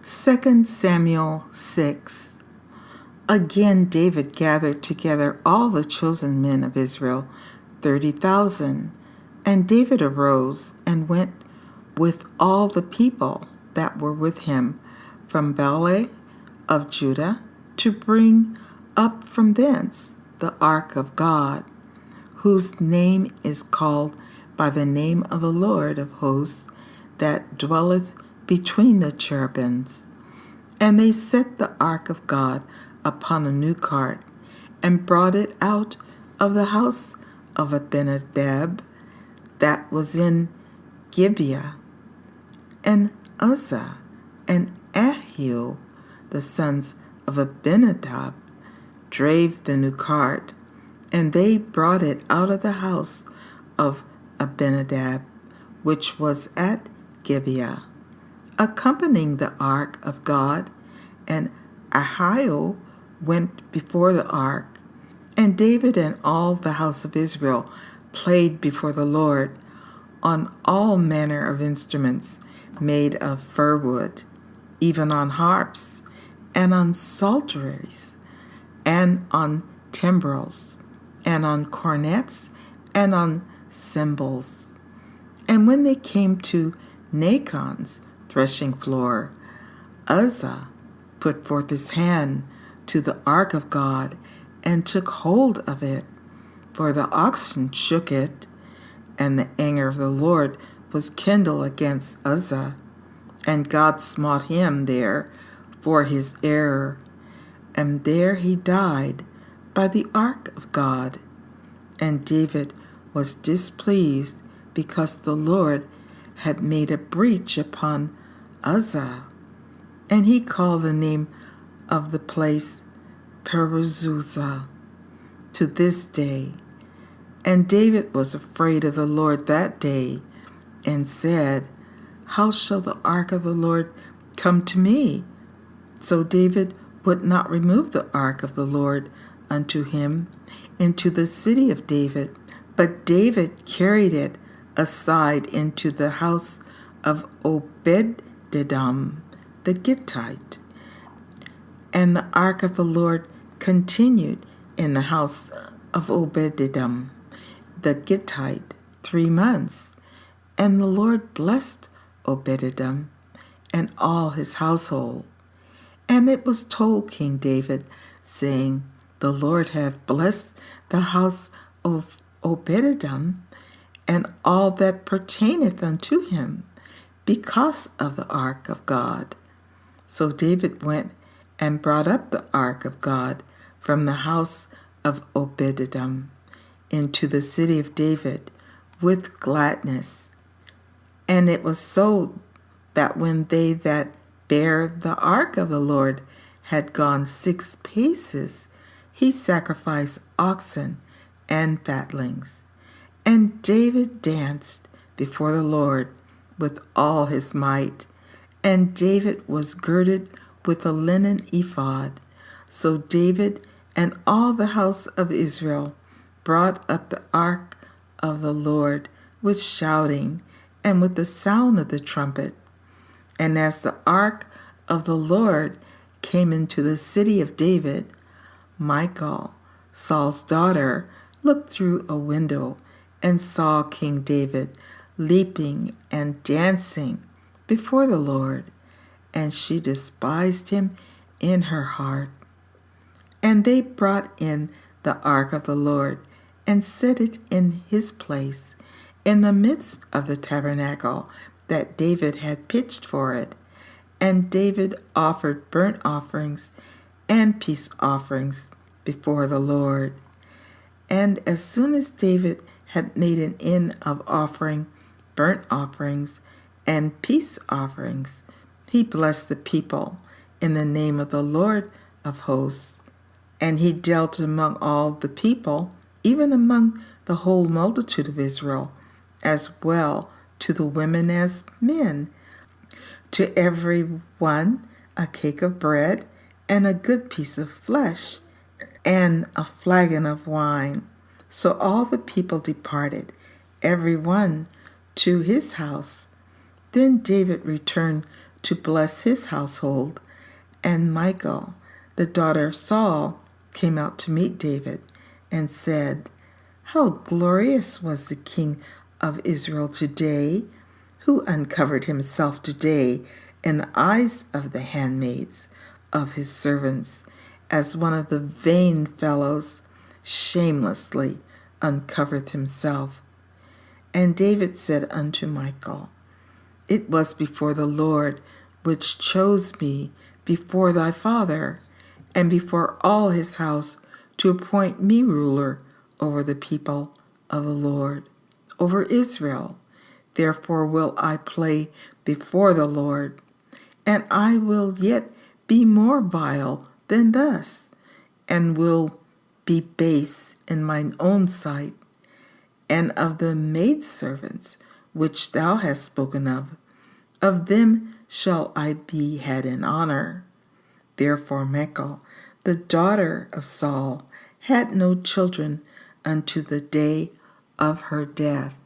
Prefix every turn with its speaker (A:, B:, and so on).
A: 2 Samuel 6. Again David gathered together all the chosen men of Israel, 30,000. And David arose and went with all the people that were with him from Baale of Judah to bring up from thence the ark of God, whose name is called by the name of the Lord of hosts, that dwelleth between the cherubims. And they set the ark of God upon a new cart, and brought it out of the house of Abinadab that was in Gibeah. And Uzzah and Ahio, the sons of Abinadab, drave the new cart, and they brought it out of the house of Abinadab, which was at Gibeah. Accompanying the ark of God, and Ahio went before the ark, and David and all the house of Israel played before the Lord on all manner of instruments made of fir wood, even on harps, and on psalteries, and on timbrels, and on cornets, and on cymbals. And when they came to Nachon's threshing floor, Uzzah put forth his hand to the ark of God, and took hold of it, for the oxen shook it, and the anger of the Lord was kindled against Uzzah, and God smote him there for his error, and there he died by the ark of God. And David was displeased because the Lord had made a breach upon Uzzah, and he called the name of the place Peruzuzah to this day. And David was afraid of the Lord that day, and said, How shall the ark of the Lord come to me? So David would not remove the ark of the Lord unto him into the city of David, but David carried it aside into the house of Obed-Edom the Gittite. And the ark of the Lord continued in the house of Obed-Edom the Gittite 3 months. And the Lord blessed Obed-Edom and all his household. And it was told King David, saying, The Lord hath blessed the house of Obed-Edom and all that pertaineth unto him, because of the ark of God. So David went and brought up the ark of God from the house of Obed-Edom into the city of David with gladness. And it was so that when they that bare the ark of the Lord had gone 6 paces, he sacrificed oxen and fatlings. And David danced before the Lord with all his might. And David was girded with a linen ephod. So David and all the house of Israel brought up the ark of the Lord with shouting and with the sound of the trumpet. And as the ark of the Lord came into the city of David, Michal, Saul's daughter, looked through a window and saw King David leaping and dancing before the Lord, and she despised him in her heart. And they brought in the ark of the Lord and set it in his place in the midst of the tabernacle that David had pitched for it. And David offered burnt offerings and peace offerings before the Lord. And as soon as David had made an end of offering burnt offerings and peace offerings, he blessed the people in the name of the Lord of hosts. And he dealt among all the people, even among the whole multitude of Israel, as well to the women as men, to every one a cake of bread and a good piece of flesh and a flagon of wine. So all the people departed, every one to his house. Then David returned to bless his household. And Michal, the daughter of Saul, came out to meet David and said, "How glorious was the king of Israel today, who uncovered himself today in the eyes of the handmaids of his servants, as one of the vain fellows shamelessly uncovereth himself." And David said unto Michal, "It was before the Lord which chose me before thy father, and before all his house, to appoint me ruler over the people of the Lord, over Israel. Therefore will I play before the Lord, and I will yet be more vile than thus, and will be base in mine own sight. And of the maidservants which thou hast spoken of them shall I be had in honor." Therefore Michal, the daughter of Saul, had no children unto the day of her death.